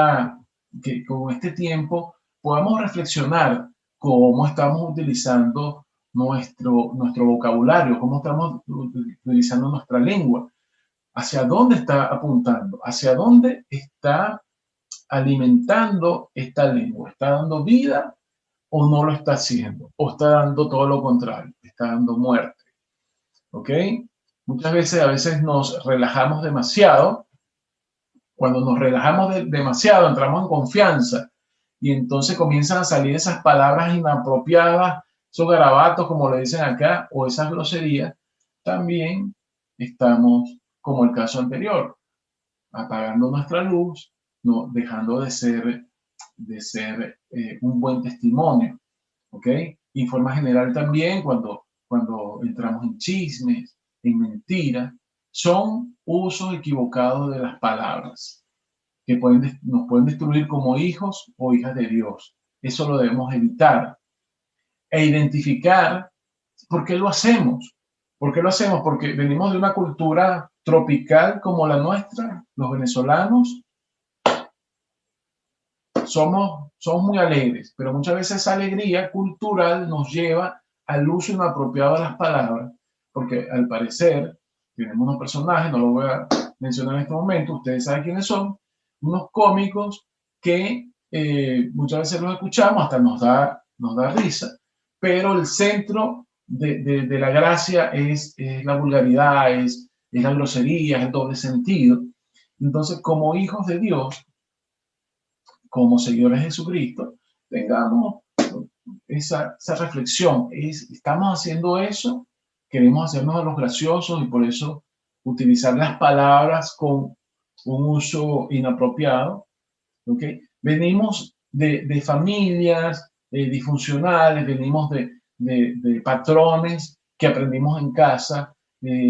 tiempo podamos reflexionar cómo estamos utilizando nuestro vocabulario, cómo estamos utilizando nuestra lengua, hacia dónde está apuntando, hacia dónde está alimentando esta lengua. ¿Está dando vida o no lo está haciendo? ¿O está dando todo lo contrario? Está dando muerte. ¿Ok? Muchas veces, a veces nos relajamos demasiado. Cuando nos relajamos demasiado, entramos en confianza y entonces comienzan a salir esas palabras inapropiadas, esos garabatos, como le dicen acá, o esas groserías. También estamos, como el caso anterior, apagando nuestra luz, no, dejando de ser un buen testimonio. ¿Ok? Y en forma general también, cuando entramos en chismes, en mentiras, son usos equivocados de las palabras que nos pueden destruir como hijos o hijas de Dios. Eso lo debemos evitar e identificar por qué lo hacemos. ¿Por qué lo hacemos? Porque venimos de una cultura tropical como la nuestra, los venezolanos. Somos muy alegres, pero muchas veces esa alegría cultural nos lleva al uso inapropiado de las palabras, porque al parecer tenemos unos personajes, no lo voy a mencionar en este momento, ustedes saben quiénes son, unos cómicos que muchas veces los escuchamos, hasta nos da risa, pero el centro de la gracia es la vulgaridad, es la grosería, es el doble sentido. Entonces, como hijos de Dios, como seguidores de Jesucristo, tengamos esa reflexión. ¿Estamos haciendo eso? Queremos hacernos a los graciosos y por eso utilizar las palabras con un uso inapropiado. ¿Okay? Venimos de familias disfuncionales, venimos de patrones que aprendimos en casa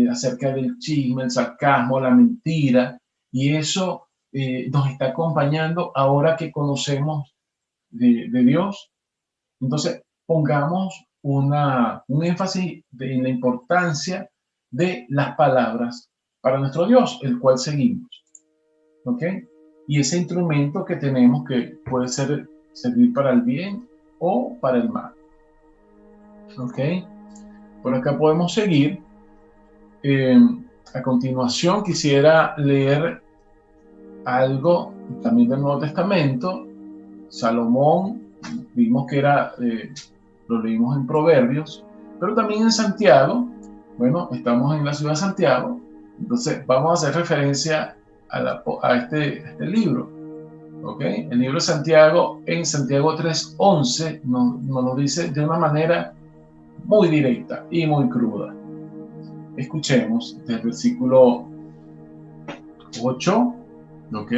acerca del chisme, el sarcasmo, la mentira, y eso nos está acompañando ahora que conocemos de Dios. Entonces, pongamos un énfasis en la importancia de las palabras para nuestro Dios, el cual seguimos. ¿Ok? Y ese instrumento que tenemos que puede servir para el bien o para el mal. ¿Ok? Por acá podemos seguir. A continuación quisiera leer algo también del Nuevo Testamento. Salomón, vimos que lo leímos en Proverbios, pero también en Santiago. Bueno, estamos en la ciudad de Santiago, entonces vamos a hacer referencia a este libro. ¿Ok? El libro de Santiago, en Santiago 3:11, nos lo dice de una manera muy directa y muy cruda. Escuchemos del versículo 8, ¿ok?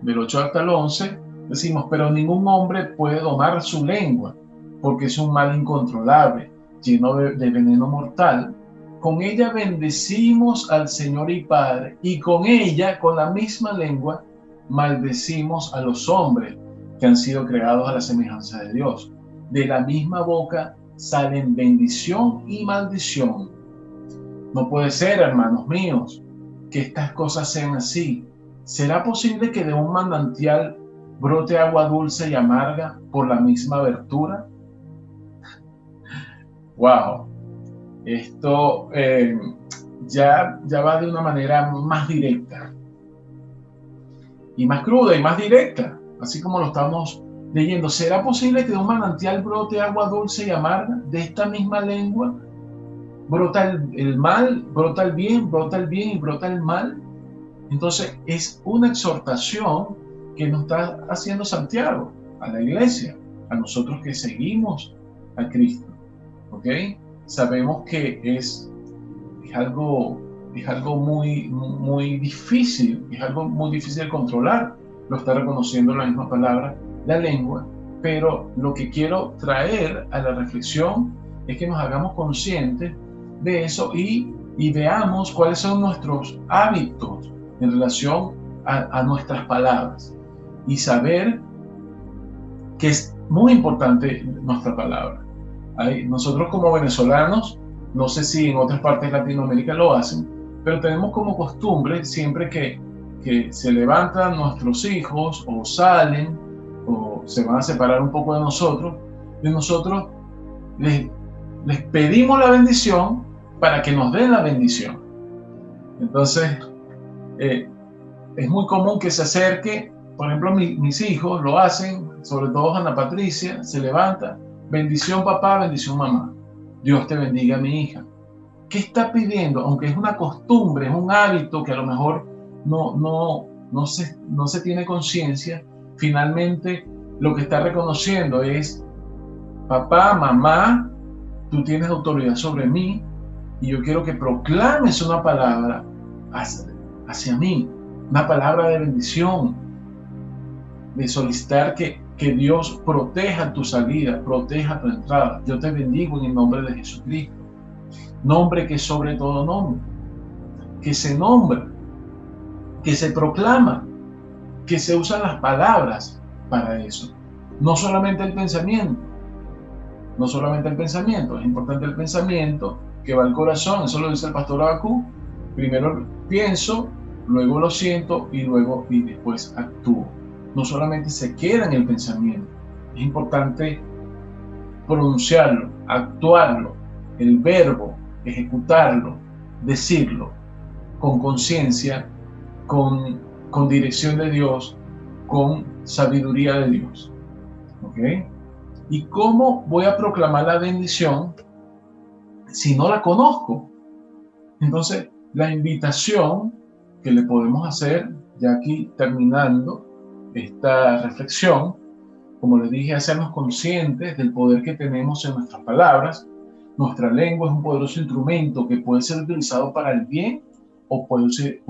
Del 8 hasta el 11, decimos, pero ningún hombre puede domar su lengua, porque es un mal incontrolable, lleno de veneno mortal. Con ella bendecimos al Señor y Padre, y con ella, con la misma lengua, maldecimos a los hombres que han sido creados a la semejanza de Dios. De la misma boca salen bendición y maldición. No puede ser, hermanos míos, que estas cosas sean así. ¿Será posible que de un manantial brote agua dulce y amarga por la misma abertura? ¡Wow! Esto ya va de una manera más directa y más cruda y más directa, así como lo estamos leyendo. ¿Será posible que de un manantial brote agua dulce y amarga? De esta misma lengua brota el mal, brota el bien y brota el mal. Entonces es una exhortación que nos está haciendo Santiago a la iglesia, a nosotros que seguimos a Cristo. ¿Ok? Sabemos que es algo muy difícil, es algo muy difícil de controlar. Lo está reconociendo la misma palabra, la lengua, pero lo que quiero traer a la reflexión es que nos hagamos conscientes de eso y veamos cuáles son nuestros hábitos en relación a nuestras palabras y saber que es muy importante nuestra palabra. Nosotros como venezolanos, no sé si en otras partes de Latinoamérica lo hacen, pero tenemos como costumbre siempre que se levantan nuestros hijos o salen o se van a separar un poco de nosotros les pedimos la bendición para que nos den la bendición. Entonces, es muy común que se acerque, por ejemplo, mis hijos lo hacen, sobre todo Ana Patricia, se levanta, bendición papá, bendición mamá, Dios te bendiga mi hija. ¿Qué está pidiendo? Aunque es una costumbre, es un hábito que a lo mejor no se tiene conciencia, finalmente lo que está reconociendo es, papá, mamá, tú tienes autoridad sobre mí y yo quiero que proclames una palabra hacia mí, una palabra de bendición, de solicitar que Dios proteja tu salida, proteja tu entrada. Yo te bendigo en el nombre de Jesucristo, nombre que es sobre todo nombre, que se nombra, que se proclama, que se usan las palabras para eso. No solamente el pensamiento, es importante el pensamiento que va al corazón, eso lo dice el pastor Habacuc. Primero pienso, luego lo siento y después actúo. No solamente se queda en el pensamiento, es importante pronunciarlo, actuarlo, el verbo, ejecutarlo, decirlo, con conciencia, con dirección de Dios, con sabiduría de Dios. ¿Ok? ¿Y cómo voy a proclamar la bendición si no la conozco? Entonces, la invitación que le podemos hacer, ya aquí terminando esta reflexión, como les dije, hacernos conscientes del poder que tenemos en nuestras palabras. Nuestra lengua es un poderoso instrumento que puede ser utilizado para el bien o puede ser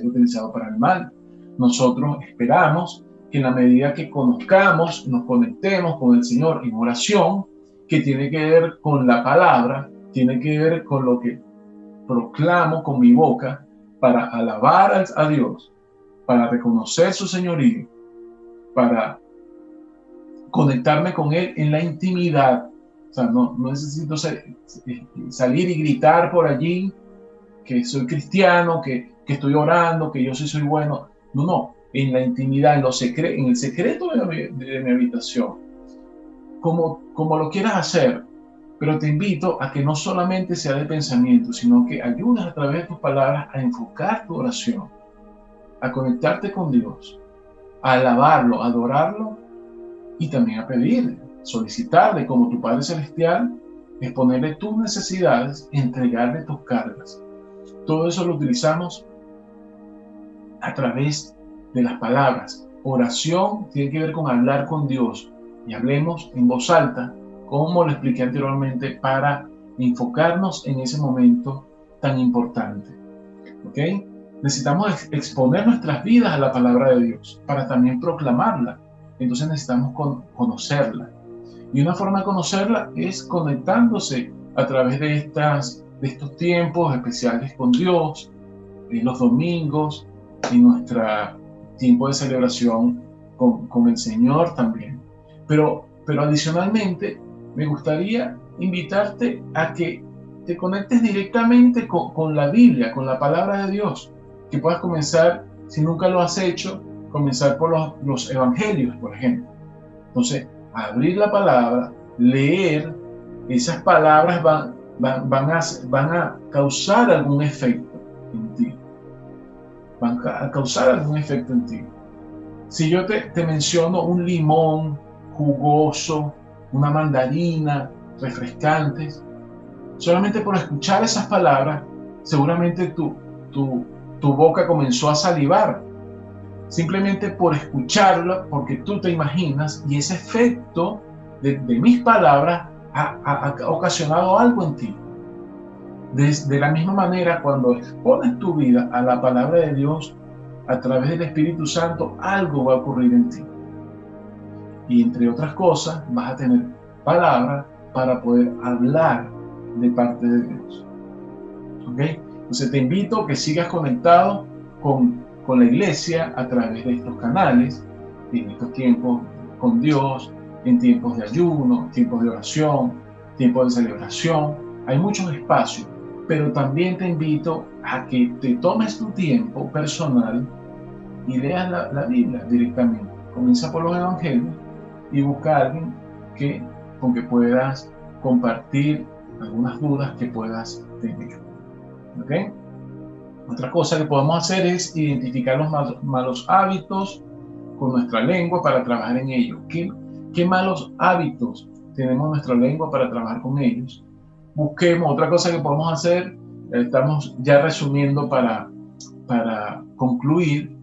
utilizado para el mal. Nosotros esperamos que en la medida que conozcamos, nos conectemos con el Señor en oración, que tiene que ver con la palabra, tiene que ver con lo que proclamo con mi boca para alabar a Dios, para reconocer su señorío, para conectarme con Él en la intimidad. O sea, no necesito salir y gritar por allí que soy cristiano, que estoy orando, que yo sí soy bueno. No, en la intimidad, en el secreto de mi habitación. Como lo quieras hacer, pero te invito a que no solamente sea de pensamiento, sino que ayudes a través de tus palabras a enfocar tu oración, a conectarte con Dios, a alabarlo, a adorarlo y también a pedirle, solicitarle como tu Padre Celestial, exponerle tus necesidades, entregarle tus cargas. Todo eso lo utilizamos a través de las palabras. Oración tiene que ver con hablar con Dios y hablemos en voz alta, como lo expliqué anteriormente, para enfocarnos en ese momento tan importante. ¿Ok? Necesitamos exponer nuestras vidas a la palabra de Dios para también proclamarla. Entonces necesitamos conocerla. Y una forma de conocerla es conectándose a través de estos tiempos especiales con Dios, en los domingos, en nuestro tiempo de celebración con el Señor también. Pero adicionalmente, me gustaría invitarte a que te conectes directamente con la Biblia, con la palabra de Dios, que puedas comenzar, si nunca lo has hecho, comenzar por los evangelios, por ejemplo. Entonces, abrir la palabra, leer, esas palabras van a causar algún efecto en ti. Van a causar algún efecto en ti. Si yo te menciono un limón jugoso, una mandarina, refrescantes, solamente por escuchar esas palabras, seguramente tu boca comenzó a salivar. Simplemente por escucharlo, porque tú te imaginas, y ese efecto de mis palabras ha ocasionado algo en ti. De la misma manera, cuando expones tu vida a la palabra de Dios, a través del Espíritu Santo, algo va a ocurrir en ti. Y entre otras cosas, vas a tener palabras para poder hablar de parte de Dios. ¿Ok? Entonces te invito a que sigas conectado con la iglesia a través de estos canales, en estos tiempos con Dios, en tiempos de ayuno, tiempos de oración, tiempos de celebración. Hay muchos espacios, pero también te invito a que te tomes tu tiempo personal y leas la Biblia directamente. Comienza por los evangelios y busca a alguien con que puedas compartir algunas dudas que puedas tener. ¿Ok? Otra cosa que podemos hacer es identificar los malos hábitos con nuestra lengua para trabajar en ellos. ¿Qué malos hábitos tenemos en nuestra lengua para trabajar con ellos? Busquemos, otra cosa que podemos hacer, estamos ya resumiendo para concluir,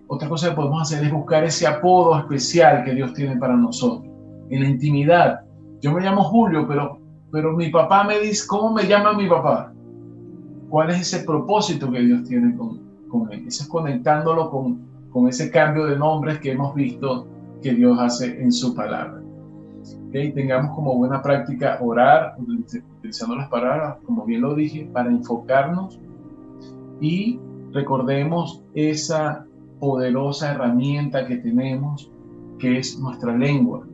otra cosa que podemos hacer es buscar ese apodo especial que Dios tiene para nosotros. En la intimidad, yo me llamo Julio, pero mi papá me dice, ¿cómo me llama mi papá? ¿Cuál es ese propósito que Dios tiene con él? Eso es conectándolo con ese cambio de nombres que hemos visto que Dios hace en su palabra. ¿Okay? Tengamos como buena práctica orar, utilizando las palabras, como bien lo dije, para enfocarnos y recordemos esa poderosa herramienta que tenemos, que es nuestra lengua.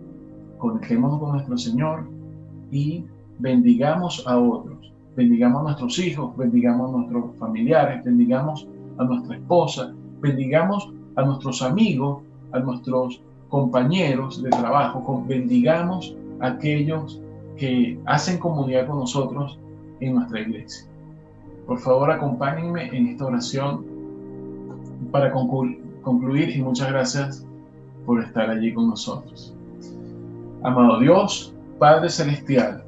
Conectémonos con nuestro Señor y bendigamos a otros. Bendigamos a nuestros hijos, bendigamos a nuestros familiares, bendigamos a nuestra esposa, bendigamos a nuestros amigos, a nuestros compañeros de trabajo, bendigamos a aquellos que hacen comunidad con nosotros en nuestra iglesia. Por favor, acompáñenme en esta oración para concluir y muchas gracias por estar allí con nosotros. Amado Dios, Padre Celestial,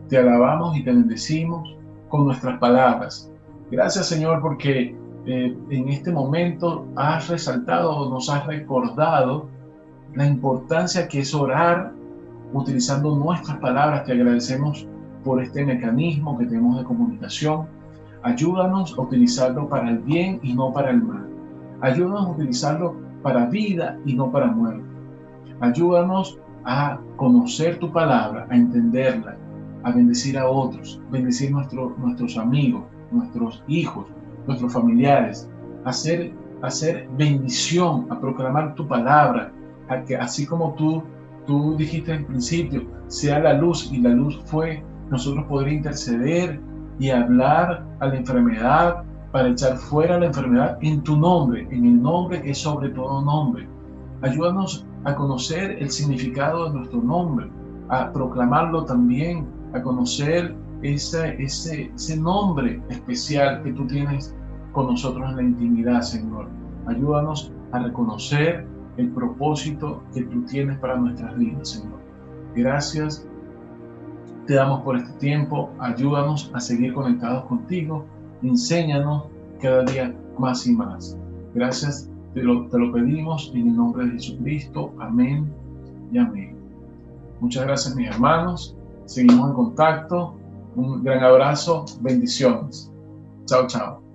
te alabamos y te bendecimos con nuestras palabras. Gracias, Señor, porque en este momento has resaltado, nos has recordado la importancia que es orar utilizando nuestras palabras. Te agradecemos por este mecanismo que tenemos de comunicación. Ayúdanos a utilizarlo para el bien y no para el mal. Ayúdanos a utilizarlo para vida y no para muerte. Ayúdanos a conocer tu palabra, a entenderla, a bendecir a otros, bendecir nuestros amigos, nuestros hijos, nuestros familiares, hacer bendición, a proclamar tu palabra, a que así como tú dijiste en principio, sea la luz y la luz fue, nosotros poder interceder y hablar a la enfermedad para echar fuera la enfermedad en tu nombre, en el nombre que es sobre todo nombre. Ayúdanos a conocer el significado de nuestro nombre, a proclamarlo también, a conocer ese nombre especial que tú tienes con nosotros en la intimidad, Señor. Ayúdanos a reconocer el propósito que tú tienes para nuestras vidas, Señor. Gracias te damos por este tiempo. Ayúdanos a seguir conectados contigo. Enséñanos cada día más y más. Gracias, te lo pedimos en el nombre de Jesucristo. Amén y amén. Muchas gracias, mis hermanos. Seguimos en contacto. Un gran abrazo. Bendiciones. Chao, chao.